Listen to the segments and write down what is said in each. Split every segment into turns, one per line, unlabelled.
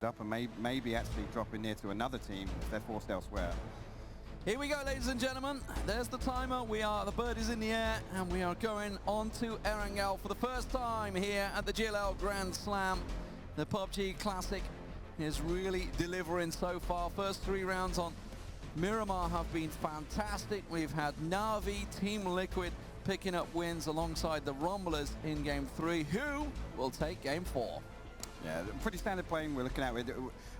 up and maybe actually dropping near to another team if they're forced elsewhere.
Here we go, ladies and gentlemen. There's the timer. The bird is in the air, and we are going on to Erangel for the first time here at the GLL Grand Slam. The PUBG Classic is really delivering so far. First 3 rounds on Miramar have been fantastic. We've had Na'Vi, Team Liquid picking up wins alongside the Rumblers in Game 3, who will take Game 4.
Yeah, pretty standard playing we're looking at.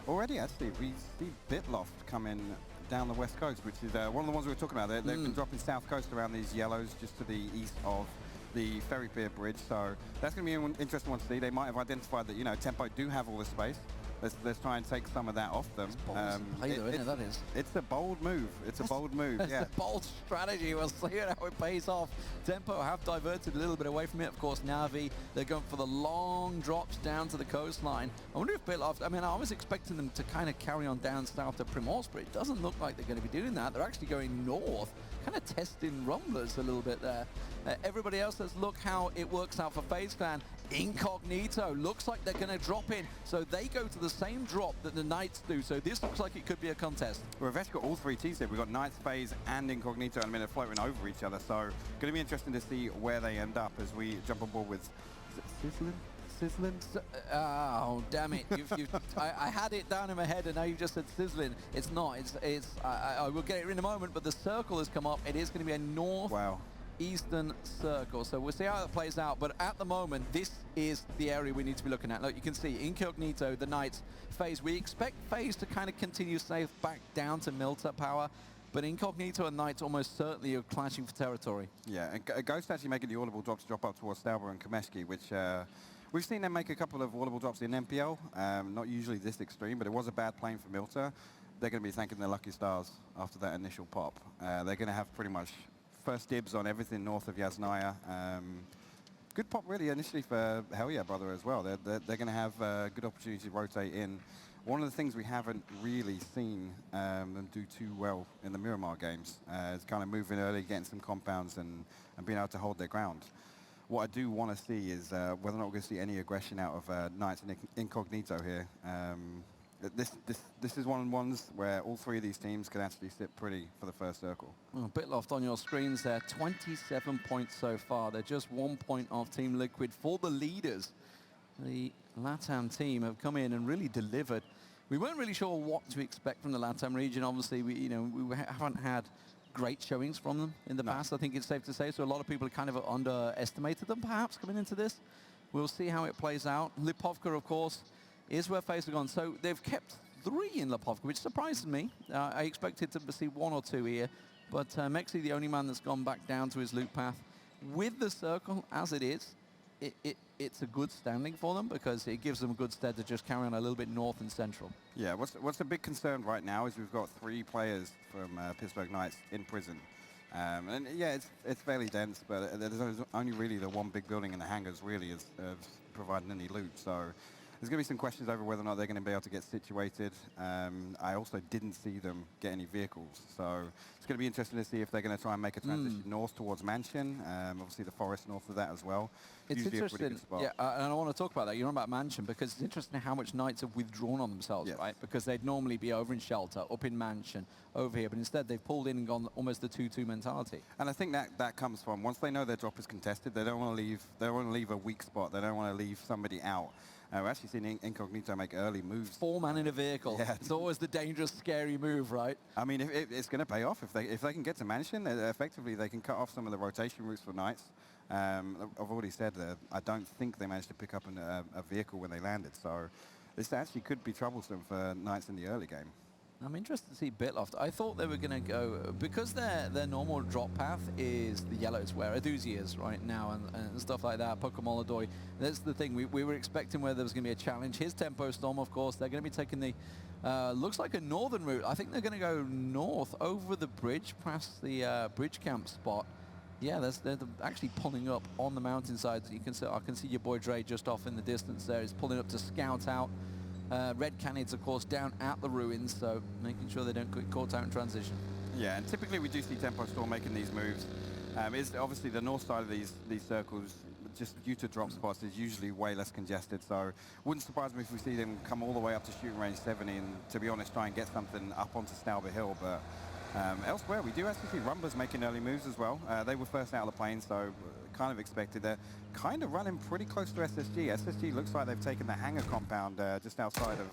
Already, actually, we see Bitloft coming down the west coast, which is one of the ones we were talking about. They've been dropping south coast around these yellows just to the east of the ferry pier bridge. So that's going to be an interesting one to see. They might have identified that, you know, Tempo do have all the space. Let's try and take some of that off them. It's a bold move. It's a bold move.
It's
yeah.
a bold strategy. We'll see how it pays off. Tempo have diverted a little bit away from it. Of course, Na'Vi, they're going for the long drops down to the coastline. I wonder if Bitloft, I mean, I was expecting them to kind of carry on down south to Primorsk, but it doesn't look like they're going to be doing that. They're actually going north, kind of testing Rumblers a little bit there. Everybody else, let's look how it works out for FaZe Clan. Incognito looks like they're going to drop in, so they go to the same drop that the Knights do, so this looks like it could be a contest.
We've actually got all 3 teams here. We've got Knights, FaZe and Incognito, and I mean, they're floating over each other, so going to be interesting to see where they end up as we jump on board with Sizzling?
Oh, damn it. I had it down in my head and now you just said sizzling. It's not. I will get it in a moment, but the circle has come up. It is going to be a north-eastern circle. So we'll see how that plays out. But at the moment, this is the area we need to be looking at. Look, you can see Incognito, the Knights, FaZe. We expect FaZe to kind of continue safe back down to Milta power. But Incognito and Knights almost certainly are clashing for territory. Yeah,
and Ghost actually making the audible drops drop up towards Stalber and Kameshki, which we've seen them make a couple of audible drops in MPL. Not usually this extreme, but it was a bad plane for Milta. They're going to be thanking their lucky stars after that initial pop. They're going to have pretty much first dibs on everything north of Yasnaya. Good pop really initially for Hell Yeah Brother as well. They're going to have a good opportunity to rotate in. One of the things we haven't really seen them do too well in the Miramar games is kind of moving early, getting some compounds and being able to hold their ground. What I do want to see is whether or not we're going to see any aggression out of Knights and Incognito here. This is one of the ones where all 3 of these teams can actually sit pretty for the first circle.
Oh, Bitloft on your screens there, 27 points so far. They're just 1 point off Team Liquid for the leaders. The LATAM team have come in and really delivered. We weren't really sure what to expect from the LATAM region. Obviously, we haven't had great showings from them in the past, I think it's safe to say. So a lot of people kind of underestimated them, perhaps, coming into this. We'll see how it plays out. Lipovka, of course, is where FaZe have gone. So they've kept 3 in Lipovka, which surprised me. I expected to see 1 or 2 here. But Mexi, the only man that's gone back down to his loop path. With the circle as it is, it's a good standing for them because it gives them a good stead to just carry on a little bit north and central.
Yeah, what's the big concern right now is we've got 3 players from Pittsburgh Knights in prison. And yeah, it's fairly dense, but there's only really the one big building in the hangars really is providing any loot. So there's going to be some questions over whether or not they're going to be able to get situated. I also didn't see them get any vehicles. So it's going to be interesting to see if they're going to try and make a transition north towards Mansion. Obviously the forest north of that as well.
It's interesting. Yeah, and I want to talk about that. You're on about Mansion because it's interesting how much Knights have withdrawn on themselves, right? Because they'd normally be over in Shelter, up in Mansion, over here. But instead they've pulled in and gone almost the 2-2 mentality.
And I think that comes from once they know their drop is contested, they don't want to leave. They don't want to leave a weak spot. They don't want to leave somebody out. We're actually seeing Incognito make early moves.
4-man in a vehicle. Yeah. It's always the dangerous, scary move, right?
I mean, it's going to pay off. If they can get to Mansion, effectively they can cut off some of the rotation routes for Knights. I've already said that I don't think they managed to pick up a vehicle when they landed. So this actually could be troublesome for Knights in the early game.
I'm interested to see Bitloft. I thought they were going to go, because their normal drop path is the yellows, where Aduzi is right now, and stuff like that, Pokemolodoy. That's the thing, we were expecting where there was going to be a challenge. His Tempo Storm, of course, they're going to be taking the, looks like a northern route. I think they're going to go north over the bridge, past the bridge camp spot. Yeah, they're actually pulling up on the mountainside. You can see, I can see your boy Dre just off in the distance there. He's pulling up to scout out. Red Canids, of course, down at the ruins, so making sure they don't get caught out in transition.
Yeah, and typically we do see Tempo Storm making these moves. Is obviously the north side of these circles just due to drop spots, is usually way less congested. So wouldn't surprise me if we see them come all the way up to shooting range 70 and, to be honest, try and get something up onto Stauber Hill. But elsewhere, we do actually see Rumbers making early moves as well. They were first out of the plane, so kind of expected. They're kind of running pretty close to SSG. SSG looks like they've taken the hangar compound just outside of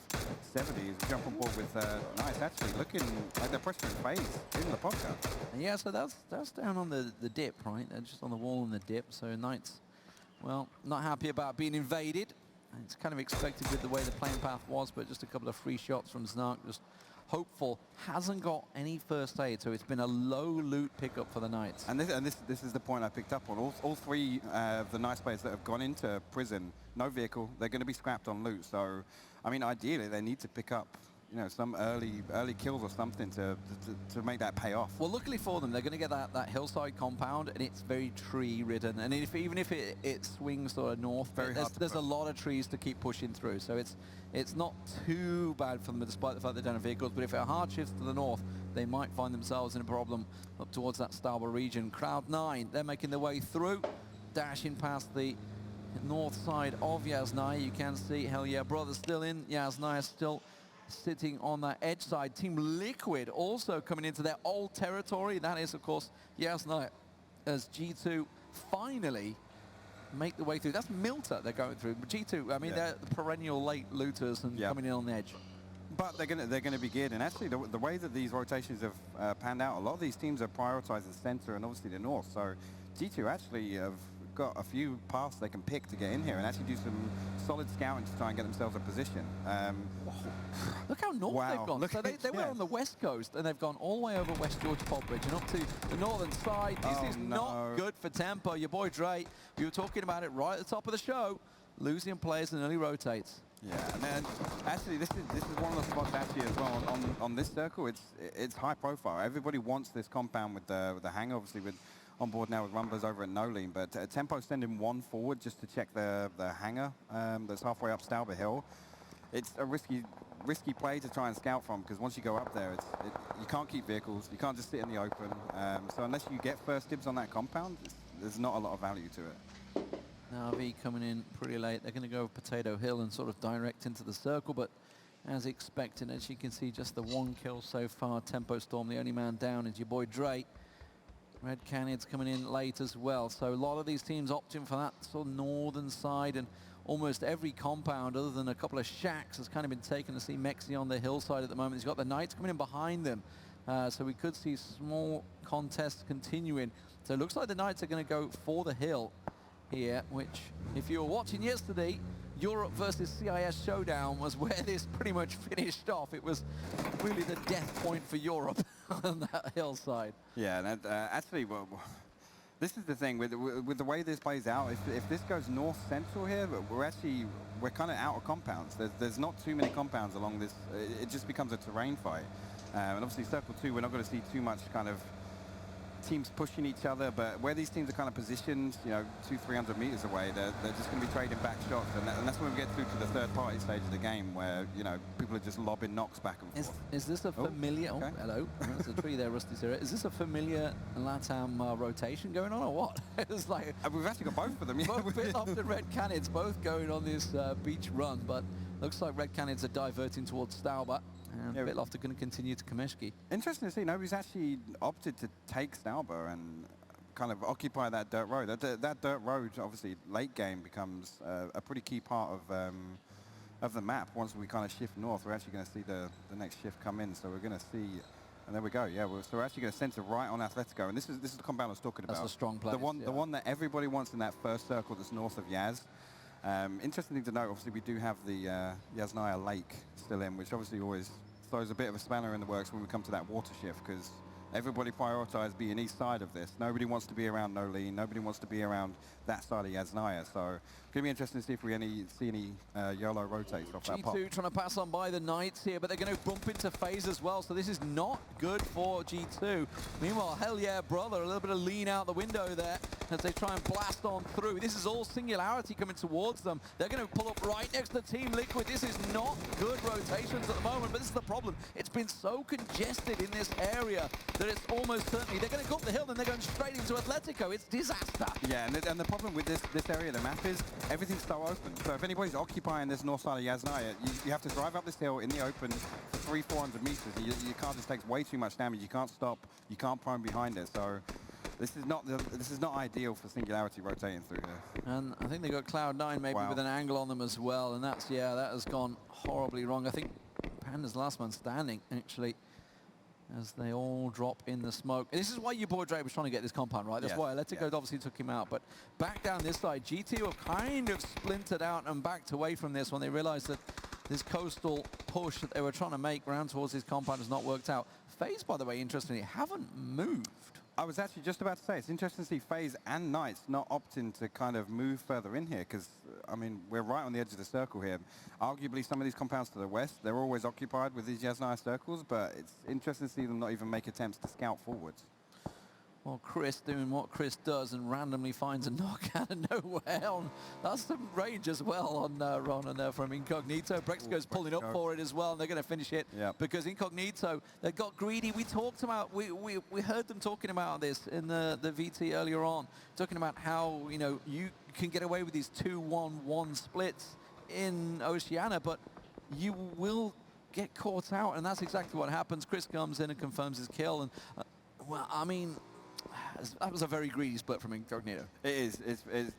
70. Jump on board with Nice, actually looking like they're pressuring phase in the podcast.
Yeah, so that's down on the dip, right? They're just on the wall on the dip. So Knights, well, not happy about being invaded. It's kind of expected with the way the plane path was, but just a couple of free shots from Snark. Just hopeful. Hasn't got any first aid, so it's been a low loot pickup for the Knights.
And this is the point I picked up on. All three of the Knights players that have gone into prison, no vehicle, they're going to be scrapped on loot. So, I mean, ideally, they need to pick up, you know, some early kills or something to make that pay off.
Well, luckily for them, they're going to get that hillside compound, and it's very tree-ridden. And even if it swings sort of north, there's a lot of trees to keep pushing through. So it's not too bad for them, despite the fact they don't have vehicles. But if it hard shifts to the north, they might find themselves in a problem up towards that Stauber region. Crowd 9, they're making their way through, dashing past the north side of Yasnaya. You can see Hell Yeah Brothers still in. Yasnaya still sitting on that edge side. Team Liquid also coming into their old territory. That is, of course, Yasnaya, as G2 finally make the way through. That's Milta they're going through. But G2, I mean, they're the perennial late looters and coming in on the edge.
But they're gonna be geared, and actually the way that these rotations have panned out, a lot of these teams are prioritizing center and obviously the north. So G2 actually have got a few paths they can pick to get in here and actually do some solid scouting to try and get themselves a position.
Look how north they've gone. So they were on the west coast, and they've gone all the way over West George Pod Bridge and up to the northern side. This is not good for tempo. Your boy Dre, you were talking about it right at the top of the show, losing players and early rotates.
Yeah, and then actually this is one of the spots actually as well on this circle. It's high profile. Everybody wants this compound with the hangar, obviously with on board now with Rumbers over at Nolene, but Tempo sending one forward just to check the hangar that's halfway up Stauber Hill. It's a risky play to try and scout from, because once you go up there, you can't keep vehicles, you can't just sit in the open. So unless you get first dibs on that compound, there's not a lot of value to it.
Now V coming in pretty late. They're going to go Potato Hill and sort of direct into the circle, but as expected, as you can see, just the one kill so far. Tempo Storm, the only man down, is your boy Dre. Red Canids coming in late as well. So a lot of these teams opting for that sort of northern side, and almost every compound other than a couple of shacks has kind of been taken to see Mexi on the hillside at the moment. He's got the Knights coming in behind them. So we could see small contests continuing. So it looks like the Knights are going to go for the hill here, which, if you were watching yesterday, Europe versus CIS showdown was where this pretty much finished off. It was really the death point for Europe on that hillside.
Yeah, and actually, well, this is the thing with the way this plays out. If this goes north central here, we're kind of out of compounds. There's not too many compounds along this. It just becomes a terrain fight. And obviously, Circle 2, we're not going to see too much kind of teams pushing each other, but where these teams are kind of positioned, you know, 200-300 meters away, they're just going to be trading back shots, and that's when we get through to the third party stage of the game, where, you know, people are just lobbing knocks back and forth.
Is this a familiar? Oh, hello. There's a tree there, Rusty Zero. Is this a familiar LATAM rotation going on, or what? It's like
we've actually got both of them. Yeah,
both Bit and Red Canids both going on this beach run, but looks like Red Canids are diverting towards Stauber. And Bitloft are going to continue to Kameshki.
Interesting to see, nobody's actually opted to take Stauber and kind of occupy that dirt road. That dirt road, obviously, late game becomes a pretty key part of the map. Once we kind of shift north, we're actually going to see the next shift come in. So we're going to see, and there we go. Yeah, so we're actually going to center right on Atletico, and this is the compound I was talking about.
That's a strong place.
The one that everybody wants in that first circle that's north of Yaz. Interesting thing to note, obviously, we do have the Yasnaya Lake still in, which obviously always throws a bit of a spanner in the works when we come to that water shift, because everybody prioritizes being east side of this. Nobody wants to be around Nolene. Nobody wants to be around that side of Yasnaya. So it's going to be interesting to see if we see any YOLO rotates off that pop.
G2 trying to pass on by the Knights here, but they're going to bump into phase as well. So this is not good for G2. Meanwhile, Hell Yeah Brother, a little bit of lean out the window there as they try and blast on through. This is all Singularity coming towards them. They're going to pull up right next to Team Liquid. This is not good rotations at the moment, but this is the problem. It's been so congested in this area. that it's almost certainly they're going to go up the hill and they're going straight into Atletico. It's disaster.
Yeah, and the problem with this area of the map is everything's so open. So if anybody's occupying this north side of Yasnaya, you have to drive up this hill in the open for 300-400 meters. Your car just takes way too much damage. You can't stop. You can't prime behind it. So this is not ideal for Singularity rotating through here.
And I think they got Cloud9 maybe with an angle on them as well, and that has gone horribly wrong. I think Panda's last man standing actually, as they all drop in the smoke. And this is why your boy Drake was trying to get this compound, right? That's why Atletico obviously took him out. But back down this side, GT have kind of splintered out and backed away from this when they realized that this coastal push that they were trying to make round towards this compound has not worked out. FaZe, by the way, interestingly, haven't moved.
I was actually just about to say, it's interesting to see FaZe and Knights not opting to kind of move further in here, because, I mean, we're right on the edge of the circle here. Arguably, some of these compounds to the west, they're always occupied with these Yasnaya circles, but it's interesting to see them not even make attempts to scout forwards.
Well, Chris doing what Chris does and randomly finds a knock out of nowhere. That's some range as well on Ron and from Incognito. Brexco's pulling up for it as well, and they're going to finish it because Incognito, they got greedy. We talked about, we heard them talking about this in the VT earlier on, talking about how, you know, you can get away with these 2-1-1 splits in Oceania, but you will get caught out, and that's exactly what happens. Chris comes in and confirms his kill, and well, I mean, that was a very greedy split from Incognito.
It is.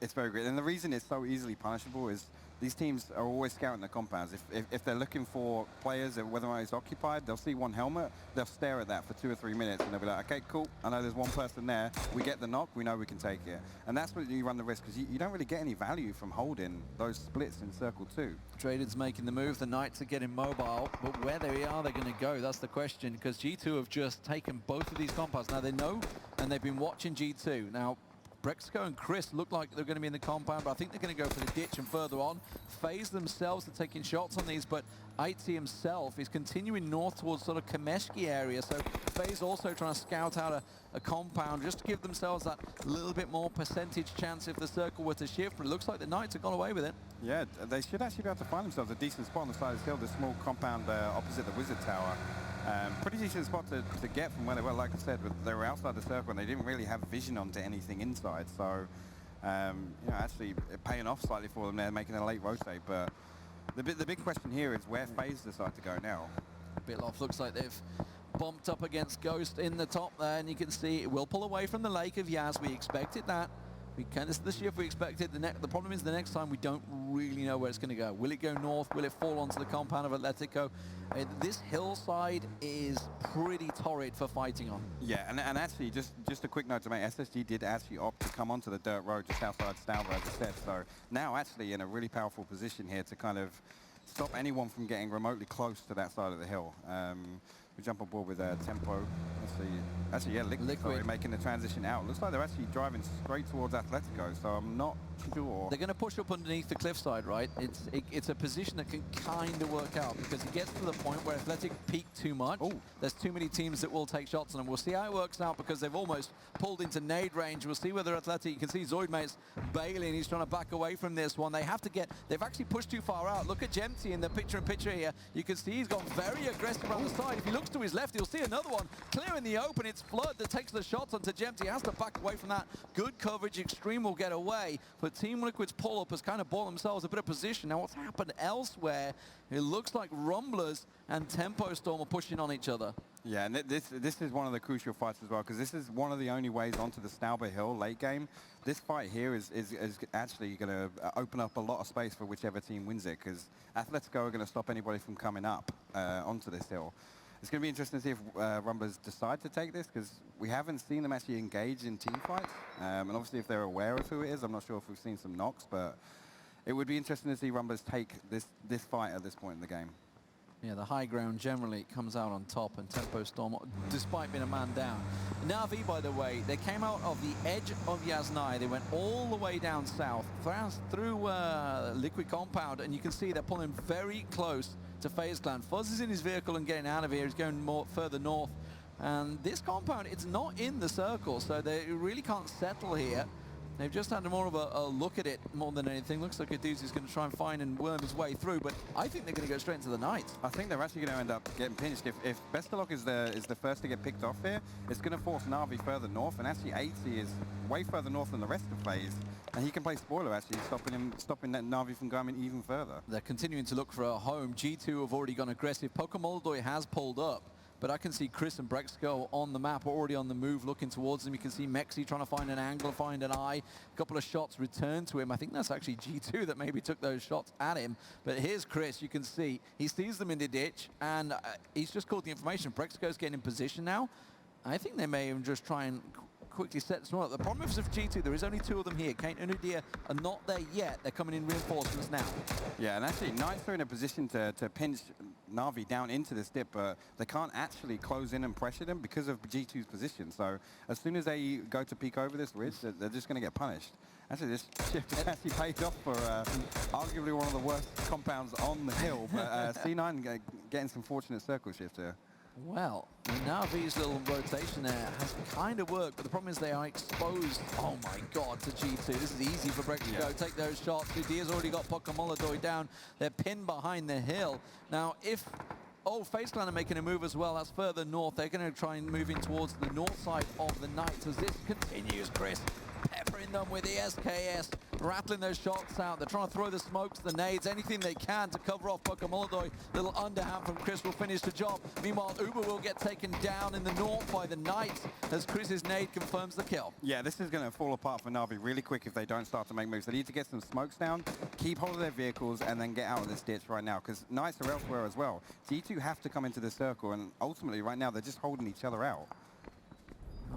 It's very great. And the reason it's so easily punishable is these teams are always scouting the compounds. If they're looking for players, whether or not it's occupied, they'll see one helmet, they'll stare at that for 2 or 3 minutes, and they'll be like, okay, cool, I know there's one person there. We get the knock, we know we can take it. And that's when you run the risk, because you don't really get any value from holding those splits in Circle 2.
Traded's making the move, the Knights are getting mobile, but where they are they going to go? That's the question, because G2 have just taken both of these compounds. Now they know, and they've been watching G2. Now, Brexco and Chris look like they're going to be in the compound, but I think they're going to go for the ditch and further on. FaZe themselves are taking shots on these, but IT himself is continuing north towards sort of Kameshki area, so FaZe also trying to scout out a compound just to give themselves that little bit more percentage chance if the circle were to shift, but it looks like the Knights have gone away with it. Yeah,
they should actually be able to find themselves a decent spot on the side of this hill, this small compound opposite the Wizard Tower. Pretty decent spot to get from where they were. Like I said, they were outside the circle and they didn't really have vision onto anything inside. So, you know, actually paying off slightly for them there, making a late rotate. But the big question here is where FaZe decide to go now.
Bitloff looks like they've bumped up against Ghost in the top there, and you can see it will pull away from the Lake of Yaz. We expected that. This is the shift we expected. The problem is the next time we don't really know where it's going to go. Will it go north? Will it fall onto the compound of Atletico? This hillside is pretty torrid for fighting on.
Yeah, and actually, just a quick note to make, SSG did actually opt to come onto the dirt road just outside Stauber, as I said. So now actually in a really powerful position here to kind of stop anyone from getting remotely close to that side of the hill. We jump on board with Tempo. Actually, yeah, Liquid. Sorry, making the transition out. Looks like they're actually driving straight towards Atletico, so I'm not sure.
They're going to push up underneath the cliffside, right? It's a position that can kind of work out because it gets to the point where Athletic peak too much. Ooh. There's too many teams that will take shots on them. We'll see how it works out because they've almost pulled into nade range. We'll see whether Athletic, you can see Zoidmate's bailing. He's trying to back away from this one. They've actually pushed too far out. Look at Gemty in the picture-in-picture here. You can see he's gone very aggressive around the side. If he looks to his left, he'll see another one clear in the open. It's Flood that takes the shots onto Gemty. He has to back away from that. Good coverage. Extreme will get away, but Team Liquid's pull-up has kind of bought themselves a bit of position. Now, what's happened elsewhere, it looks like Rumblers and Tempo Storm are pushing on each other.
Yeah, and this is one of the crucial fights as well, because this is one of the only ways onto the Stauber Hill late game. This fight here is actually going to open up a lot of space for whichever team wins it, because Atletico are going to stop anybody from coming up onto this hill. It's going to be interesting to see if Rumblers decide to take this, because we haven't seen them actually engage in team fights. And obviously, if they're aware of who it is, I'm not sure if we've seen some knocks, but it would be interesting to see Rumblers take this fight at this point in the game.
Yeah, the high ground generally comes out on top, and Tempo Storm, despite being a man down. Na'Vi, by the way, they came out of the edge of Yasnaya. They went all the way down south, through Liquid Compound, and you can see they're pulling very close to FaZe Clan. Fuzz is in his vehicle and getting out of here. He's going further north. And this compound, it's not in the circle, so they really can't settle here. They've just had more of a look at it more than anything. Looks like Aduzi's going to try and find and worm his way through, but I think they're going to go straight into the Knights.
I think they're actually going to end up getting pinched. If Bestelok is the first to get picked off here, it's going to force Na'Vi further north, and actually 80 is way further north than the rest of plays, and he can play spoiler actually, stopping that Na'Vi from going even further.
They're continuing to look for a home. G2 have already gone aggressive. Pokemon has pulled up, but I can see Chris and Brexco on the map, already on the move, looking towards them. You can see Mexi trying to find an angle, find an eye. A couple of shots returned to him. I think that's actually G2 that maybe took those shots at him. But here's Chris. You can see he sees them in the ditch, and he's just called the information. Brexco's getting in position now. I think they may even just try and quickly set this one up. The problem is with G2, there is only 2 of them here. Kane and Udia are not there yet. They're coming in reinforcements now.
Yeah, and actually Knights are in a position to pinch Na'Vi down into this dip, but they can't actually close in and pressure them because of G2's position. So as soon as they go to peek over this ridge, they're just going to get punished. Actually, this shift has actually paid off for arguably one of the worst compounds on the hill, but C9 getting some fortunate circle shift here.
Well, Navi's little rotation there has kind of worked, but the problem is they are exposed, oh my god, to G2. This is easy for Breck to go, take those shots. Udia's already got Pokemon down. They're pinned behind the hill. Now, if FaZe Clan are making a move as well, that's further north. They're going to try and move in towards the north side of the Knights as this continues, Chris. Peppering them with the SKS, rattling those shots out. They're trying to throw the smokes, the nades, anything they can to cover off Pokemon. Little underhand from Chris will finish the job. Meanwhile, Uber will get taken down in the north by the Knights as Chris's nade confirms the kill. Yeah,
this is going to fall apart for Na'Vi really quick if they don't start to make moves. They need to get some smokes down, keep hold of their vehicles, and then get out of this ditch right now, because Knights are elsewhere as well. G2 have to come into the circle, and ultimately right now they're just holding each other out.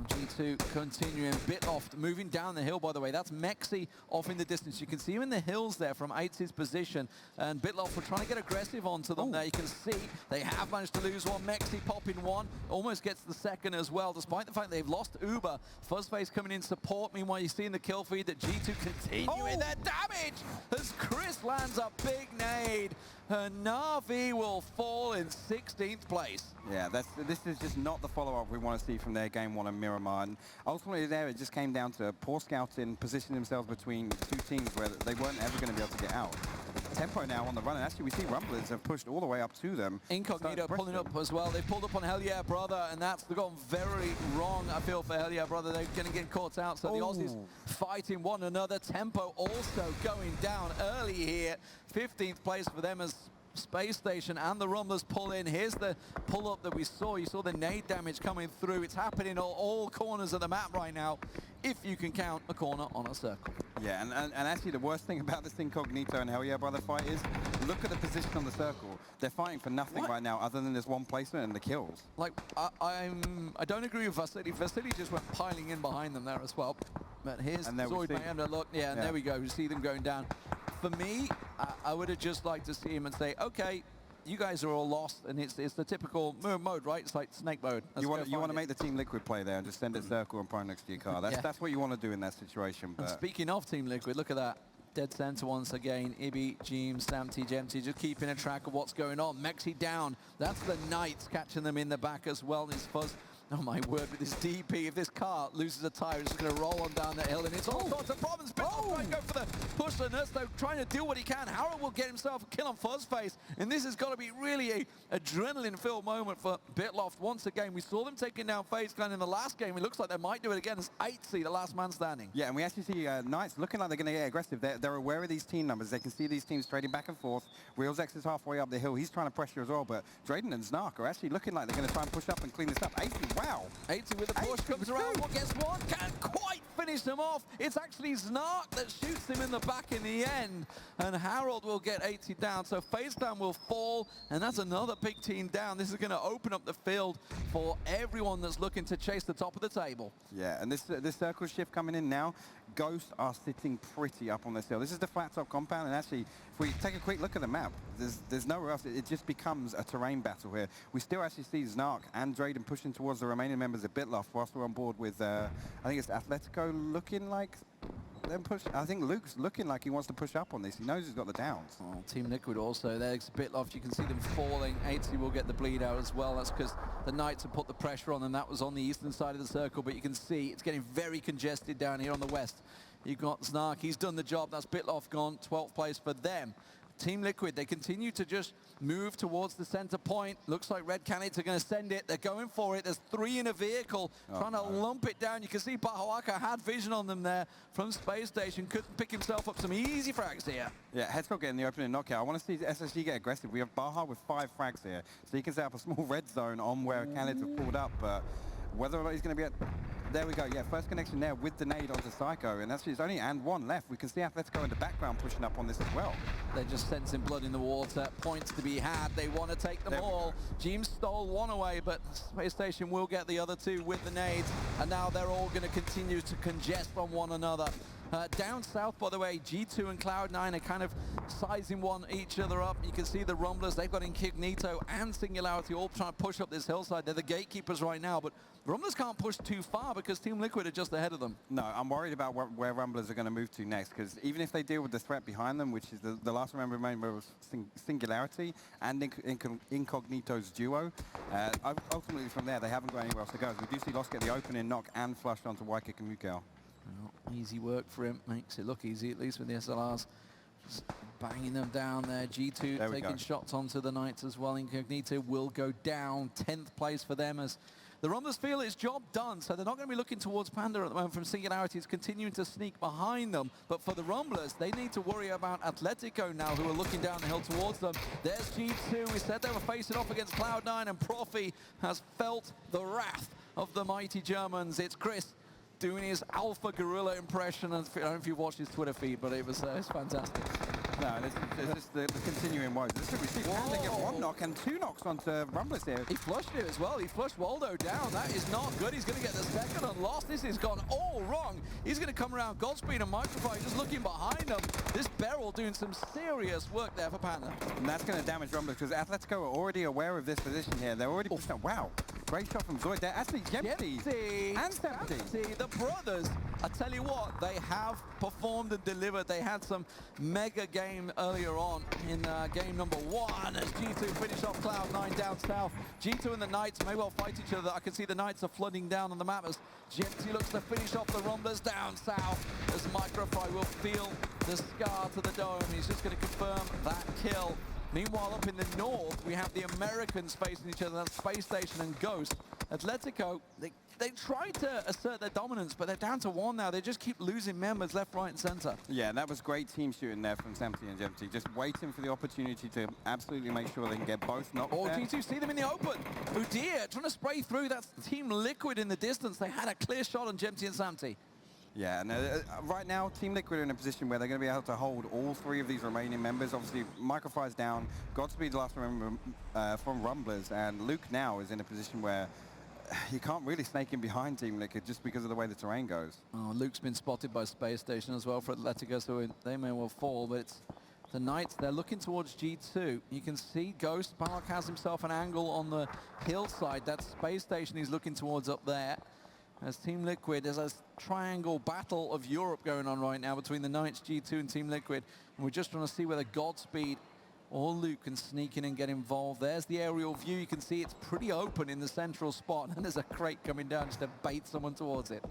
G2 continuing. Bitloft moving down the hill, by the way. That's Mexi off in the distance. You can see him in the hills there from Aitz's position. And Bitloft were trying to get aggressive onto them there. You can see they have managed to lose one. Mexi popping one. Almost gets the second as well, despite the fact they've lost Uber. Fuzzface coming in support. Meanwhile, you see in the kill feed that G2 continuing their damage as Chris lands a big nade. And Na'Vi will fall in 16th place.
Yeah, this is just not the follow-up we want to see from their game one and Miramar. And ultimately there, it just came down to poor scouting, positioning themselves between 2 teams where they weren't ever going to be able to get out. Tempo now on the run, and actually we see Rumblers have pushed all the way up to them.
Incognito pulling up as well. They pulled up on Hell Yeah Brother, and that's gone very wrong, I feel, for Hell Yeah Brother. They're going to get caught out, so the Aussies fighting one another. Tempo also going down early here. 15th place for them as Space Station and the Rumblers pull in. Here's the pull-up that we saw. You saw the nade damage coming through. It's happening all corners of the map right now, if you can count a corner on a circle.
Yeah, and actually the worst thing about this Incognito and Hell Yeah Brother fight is, look at the position on the circle. They're fighting for nothing right now other than this one placement and the kills.
Like, I don't agree with Vasily. Vasily just went piling in behind them there as well. But here's Zoid Mayhem. Look, and there we go. We see them going down. For me, I would have just liked to see him and say, okay, you guys are all lost, and it's the typical mode, right? It's like snake mode.
You want to make the Team Liquid play there and just send it circle and prime next to your car. That's what you want to do in that situation. But
speaking of Team Liquid, look at that. Dead center once again. Ibby, Jeems, Sam T, Gemty, just keeping a track of what's going on. Mexi down. That's the Knights catching them in the back as well. It's Fuzz. Oh my word, with this DP, if this car loses a tire, it's going to roll on down the hill, and it's all sorts of problems. Bitloff trying to go for the push, and Ernesto trying to do what he can. Harold will get himself a kill on Fuzzface, and this has got to be really a adrenaline-filled moment for Bitloff. Once again, we saw them taking down FaZe Clan in the last game. It looks like they might do it again as 8C, the last man standing.
Yeah, and we actually see Knights looking like they're going to get aggressive. They're aware of these team numbers. They can see these teams trading back and forth. Wheels X is halfway up the hill. He's trying to pressure as well, but Drayden and Snark are actually looking like they're going to try and push up and clean this up. 80, wow.
80 with a push, comes around, gets one, can't quite finish them off. It's actually Snark that shoots him in the back in the end, and Harold will get 80 down. So FaZe Clan will fall, and that's another big team down. This is going to open up the field for everyone that's looking to chase the top of the table.
Yeah, and this circle shift coming in now. Ghosts are sitting pretty up on this hill. This is the flat top compound, and actually, if we take a quick look at the map, there's nowhere else. It just becomes a terrain battle here. We still actually see Snark and Drayden pushing towards the remaining members of Bitloft whilst we're on board with, I think it's Atletico looking like them push. I think Luke's looking like he wants to push up on this. He knows he's got the downs.
Oh, Team Liquid also. There's Bitloft. You can see them falling. 80 will get the bleed out as well. That's because the Knights have put the pressure on them. That was on the eastern side of the circle, but you can see it's getting very congested down here on the west. You've got Snark, he's done the job. That's Bitloff gone, 12th place for them. Team Liquid, they continue to just move towards the center point. Looks like Red Canids are going to send it. They're going for it. There's 3 in a vehicle, trying to lump it down. You can see Bahawaka had vision on them there from Space Station. Couldn't pick himself up some easy frags here.
Yeah, Headstock getting the opening knockout. I want to see SSG get aggressive. We have Baha with 5 frags here, so he can set up a small red zone on where Canids have pulled up, but whether or not he's going to be at... There we go, yeah, first connection there with the nade onto Psycho, and that's only and 1 left. We can see Atletico in the background pushing up on this as well.
They're just sensing blood in the water, points to be had. They want to take them all. Jeems stole 1 away, but Space Station will get the other 2 with the nades, and now they're all going to continue to congest on one another. Down south, by the way, G2 and Cloud9 are kind of sizing each other up. You can see the Rumblers, they've got Incognito and Singularity all trying to push up this hillside. They're the gatekeepers right now, but the Rumblers can't push too far because Team Liquid are just ahead of them. No,
I'm worried about where Rumblers are going to move to next, because even if they deal with the threat behind them, which is the last remaining member of Singularity and Incognito's duo, ultimately from there, they haven't got anywhere else to go. We do see Lost get the opening knock and flushed onto Waikik and Mukau.
Well, easy work for him, makes it look easy, at least with the SLRs. Just banging them down there. G2 taking shots onto the Knights as well. Incognito will go down, 10th place for them as the Rumblers feel it's job done, so they're not going to be looking towards Panda at the moment from Singularity. It's continuing to sneak behind them, but for the Rumblers, they need to worry about Atletico now, who are looking down the hill towards them. There's G2. We said they were facing off against Cloud9, and Profi has felt the wrath of the mighty Germans. It's Chris doing his alpha gorilla impression. I don't know if you watched his Twitter feed, but it was it's fantastic.
No, it's just the continuing woes. This is we see Panda get 1 knock and 2 knocks onto Rumblers here.
He flushed it as well. He flushed Waldo down. That is not good. He's going to get the second on Lost. This has gone all wrong. He's going to come around Godspeed and Microphone just looking behind him. This Beryl doing some serious work there for Panda.
And that's going to damage Rumblers because Atletico are already aware of this position here. They're already pushing up. Wow. Great shot from Zoid there. Actually, Yempty and Stampy.
The brothers, I tell you what, they have performed and delivered. They had some mega game earlier on in game number 1 as G2 finish off Cloud9 down south. G2 and the Knights may well fight each other. I can see the Knights are flooding down on the map as Yempty looks to finish off the Rumblers down south as Microfry will feel the scar to the dome. He's just going to confirm that kill. Meanwhile, up in the north, we have the Americans facing each other. That's Space Station and Ghost. Atletico, they tried to assert their dominance, but they're down to 1 now. They just keep losing members left, right, and center.
Yeah, and that was great team shooting there from Samty and Jempty. Just waiting for the opportunity to absolutely make sure they can get both knocked there.
G2 see them in the open. Udir trying to spray through. That's Team Liquid in the distance. They had a clear shot on Jempty and Samty.
Yeah, and right now, Team Liquid are in a position where they're going to be able to hold all 3 of these remaining members. Obviously, Microfry's down, Godspeed the last member from Rumblers, and Luke now is in a position where you can't really snake in behind Team Liquid just because of the way the terrain goes.
Oh, Luke's been spotted by Space Station as well for Atletico, so they may well fall, but it's the Knights, they're looking towards G2. You can see Ghost, Park has himself an angle on the hillside. That's Space Station he's looking towards up there. As Team Liquid, there's a triangle battle of Europe going on right now between the Knights, G2 and Team Liquid. And we're just trying to see whether Godspeed or Luke can sneak in and get involved. There's the aerial view. You can see it's pretty open in the central spot. And there's a crate coming down just to bait someone towards it.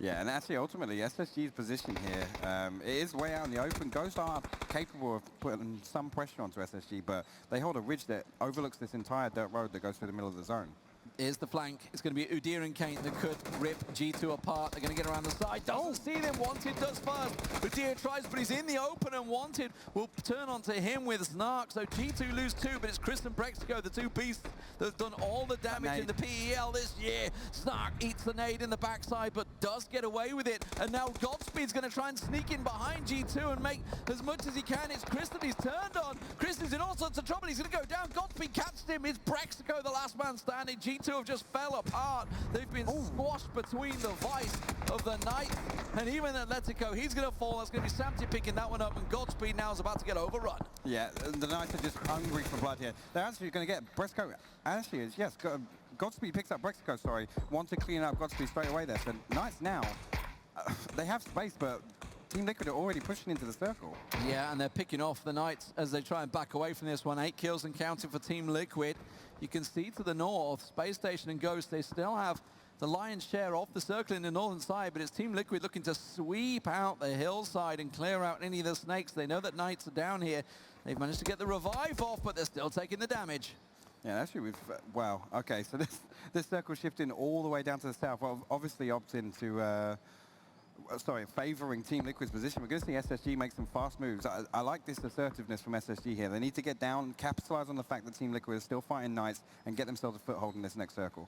Yeah, and actually, ultimately, SSG's position here, it is way out in the open. Ghosts are capable of putting some pressure onto SSG, but they hold a ridge that overlooks this entire dirt road that goes through the middle of the zone.
Here's the flank. It's going to be Udir and Kane that could rip G2 apart. They're going to get around the side. Doesn't see them. Wanted does first. Udir tries, but he's in the open, and Wanted will turn onto him with Snark. So G2 lose 2, but it's Chris and Brexico, the 2 beasts that have done all the damage in the PEL this year. Snark eats the nade in the backside, but does get away with it. And now Godspeed's going to try and sneak in behind G2 and make as much as he can. It's Chris that he's turned on. Chris is in all sorts of trouble. He's going to go down. Godspeed catches him. It's Brexico, the last man standing. G2 have just fell apart. They've been squashed between the vice of the Knight and even Atletico. He's going to fall. That's going to be Samty picking that one up, and Godspeed now is about to get overrun.
Yeah, the Knights are just hungry for blood here. They're actually going to get Brexico. Actually, is yes. Godspeed picks up Brexico. Sorry, want to clean up Godspeed straight away there. So Knights now, they have space, but Team Liquid are already pushing into the circle.
Yeah, and they're picking off the Knights as they try and back away from this one. 8 kills and counting for Team Liquid. You can see to the north, Space Station and Ghost, they still have the lion's share of the circle in the northern side, but it's Team Liquid looking to sweep out the hillside and clear out any of the snakes. They know that Knights are down here. They've managed to get the revive off, but they're still taking the damage.
Yeah, actually, we've, wow, okay, so this circle shifting all the way down to the south, well, obviously opting to, favouring Team Liquid's position. We're going to see SSG make some fast moves. I like this assertiveness from SSG here. They need to get down, capitalise on the fact that Team Liquid is still fighting Knights, and get themselves a foothold in this next circle.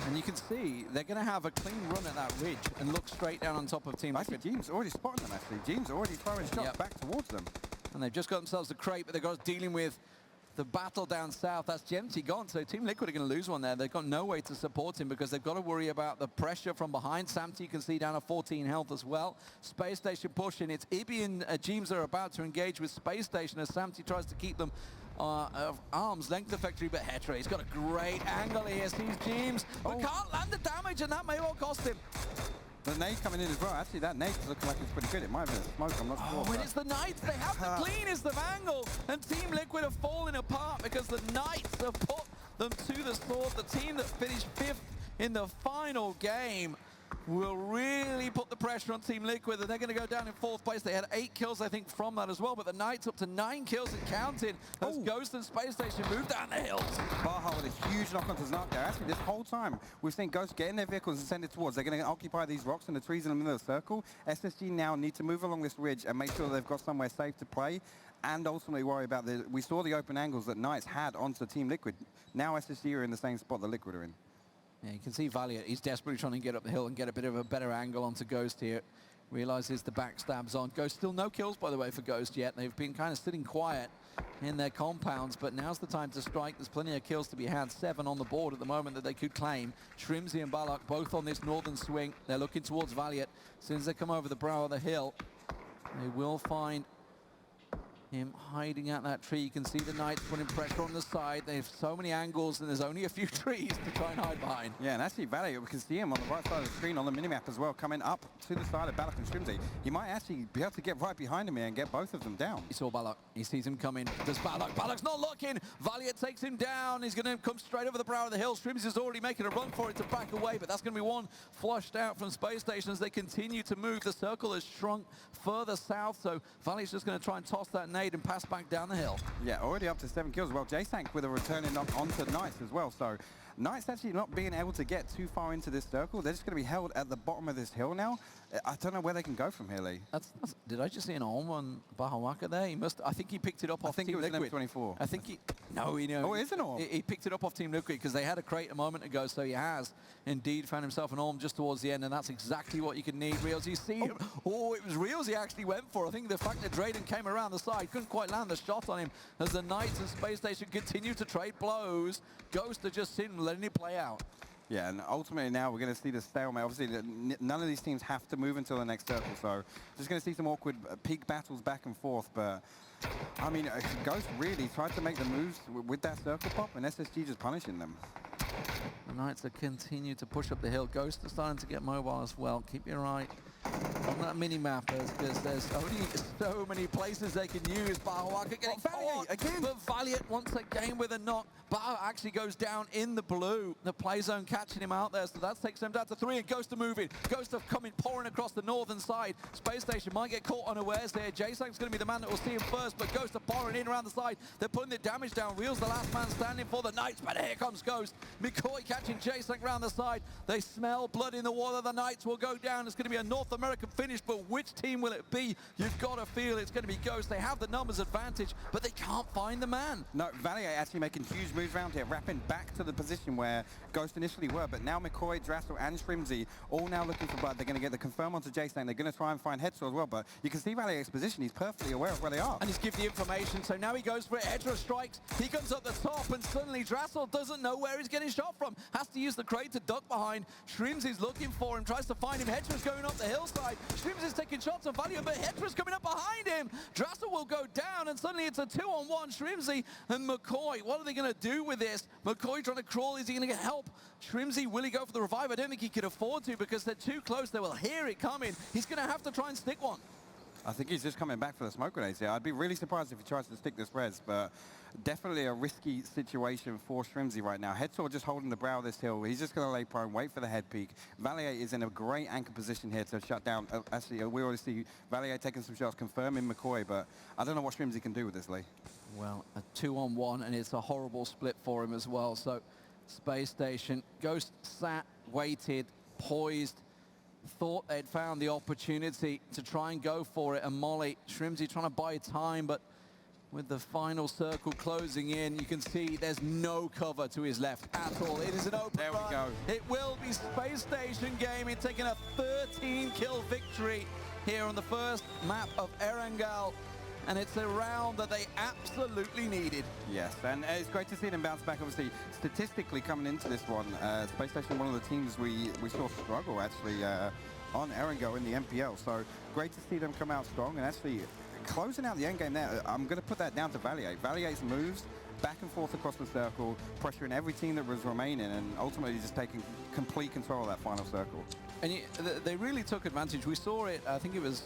And you can see they're going to have a clean run at that ridge and look straight down on top of Team Liquid.
Actually, Jeem's already spotting them, actually. Jeem's already throwing shots back towards them.
And they've just got themselves a crate, but they've got dealing with the battle down south. That's Gemty gone, so Team Liquid are going to lose one there. They've got no way to support him because they've got to worry about the pressure from behind. Samty, you can see, down to 14 health as well. Space Station pushing. It's Ibi and Jeems are about to engage with Space Station as Samty tries to keep them of arm's length effectively, but Hetra, he's got a great angle here. Sees Jeems, but can't land the damage, and that may well cost him.
The nade coming in as well. Actually, that nade's looking like it's pretty good. It might have been a smoke, I'm not sure.
Oh, and it's the Knights. They have the cleanest of angles, and Team Liquid are falling apart because the Knights have put them to the sword. The team that finished 5th in the final game will really put the pressure on Team Liquid, and they're going to go down in 4th place. They had 8 kills, I think, from that as well, but the Knights up to 9 kills and counting as Ghost and Space Station move down the hills.
Baja with a huge knock onto Znark there. Actually, this whole time, we've seen Ghost get in their vehicles and send it towards. They're going to occupy these rocks and the trees in the middle of the circle. SSG now need to move along this ridge and make sure they've got somewhere safe to play, and ultimately worry about we saw the open angles that Knights had onto Team Liquid. Now SSG are in the same spot that Liquid are in.
Yeah, you can see Valiant, he's desperately trying to get up the hill and get a bit of a better angle onto Ghost here. Realizes the backstab's on. Ghost, still no kills, by the way, for Ghost yet. They've been kind of sitting quiet in their compounds, but now's the time to strike. There's plenty of kills to be had. 7 on the board at the moment that they could claim. Shrimsy and Balak both on this northern swing. They're looking towards Valiant. As soon as they come over the brow of the hill, they will find him hiding at that tree. You can see the Knights putting pressure on the side. They have so many angles, and there's only a few trees to try and hide behind.
Yeah, and actually Valiant, we can see him on the right side of the screen on the minimap as well, coming up to the side of Balak and Shrimsy. He might actually be able to get right behind him here and get both of them down.
He saw Balak. He sees him coming. Does Balak? Balak's not looking. Valiant takes him down. He's going to come straight over the brow of the hill. Shrimsy is already making a run for it to back away, but that's going to be one flushed out from Space Station as they continue to move. The circle has shrunk further south, so Valiant's just going to try and toss that nade and pass back down the hill. Yeah,
already up to 7 kills. Well, J-Sank with a returning knock onto Knights as well. So Knights actually not being able to get too far into this circle. They're just going to be held at the bottom of this hill now. I don't know where they can go from here, Lee.
Did I just see an arm on Bahawaka there? He must. I think he picked it up off Team Liquid.
I think it was an M24.
I think he. No, you know.
Oh, it is an arm.
He picked it up off Team Liquid because they had a crate a moment ago, so he has indeed found himself an arm just towards the end, and that's exactly what you can need. Reels, you see him. Oh, it was Reels he actually went for. I think the fact that Drayden came around the side couldn't quite land the shot on him as the Knights and Space Station continue to trade blows. Ghost are just sitting, letting it play out.
Yeah, and ultimately now we're going to see the stalemate. Obviously, none of these teams have to move until the next circle, so just going to see some awkward peak battles back and forth. But, I mean, Ghost really tried to make the moves with that circle pop, and SSG just punishing them.
The Knights are continue to push up the hill. Ghost are starting to get mobile as well. Keep your eye on that mini-map because there's only so many places they can use. Bahawaka getting caught again. But Valiant once again with a knock. Baha actually goes down in the blue. The play zone catching him out there, so that takes them down to 3, and Ghost are moving. Ghost are coming, pouring across the northern side. Space Station might get caught unawares there. J-Sank's going to be the man that will see him first, but Ghost are pouring in around the side. They're putting the damage down. Reel's the last man standing for the Knights, but here comes Ghost. McCoy catching J-Sank around the side. They smell blood in the water. The Knights will go down. It's going to be a North American finish, but which team will it be? You've got to feel it's going to be Ghost. They have the numbers advantage, but they can't find the man.
No, Valiant actually making huge moves around here, wrapping back to the position where Ghost initially were, but now McCoy, Drassel, and Shrimsy all now looking for blood. They're going to get the confirm onto J-Sank. They're going to try and find Headsaw as well, but you can see Valiant's position. He's perfectly aware of where they are.
And he's given the information, so now he goes for it. Hedra strikes. He comes up the top, and suddenly Drassel doesn't know where he's getting shot from. Has to use the crate to duck behind. Shrimsy's looking for him, tries to find him. Hedra's going up the hillside. Shrimsy's taking shots on Valiant, but Hedra's coming up behind him. Drassel will go down, and suddenly it's a 2-on-1. Shrimsy and McCoy. What are they going to do with this? McCoy trying to crawl. Is he going to get help? Shrimsy, will he go for the revive? I don't think he can afford to because they're too close. They will hear it coming. He's going to have to try and stick one.
I think he's just coming back for the smoke grenades here. I'd be really surprised if he tries to stick this res, but definitely a risky situation for Shrimzy right now. Headsaw just holding the brow of this hill. He's just going to lay prone, wait for the head peek. Valier is in a great anchor position here to shut down. Actually, we already see Valier taking some shots, confirming McCoy, but I don't know what Shrimzy can do with this, Lee.
Well, a 2-on-1, and it's a horrible split for him as well. So, Space Station, Ghost sat, waited, poised, thought they'd found the opportunity to try and go for it, and Molly, Shrimzy trying to buy time, but with the final circle closing in, you can see there's no cover to his left at all. It is an open
There we
run.
go.
It will be Space Station Gaming taking a 13-kill victory here on the first map of Erangel. And it's a round that they absolutely needed.
Yes, and it's great to see them bounce back. Obviously, statistically coming into this one, Space Station, one of the teams we saw struggle actually on Erangel in the MPL. So great to see them come out strong and actually closing out the end game there. I'm going to put that down to Valier. Valier's moves back and forth across the circle, pressuring every team that was remaining, and ultimately just taking complete control of that final circle.
And they really took advantage. We saw it, I think it was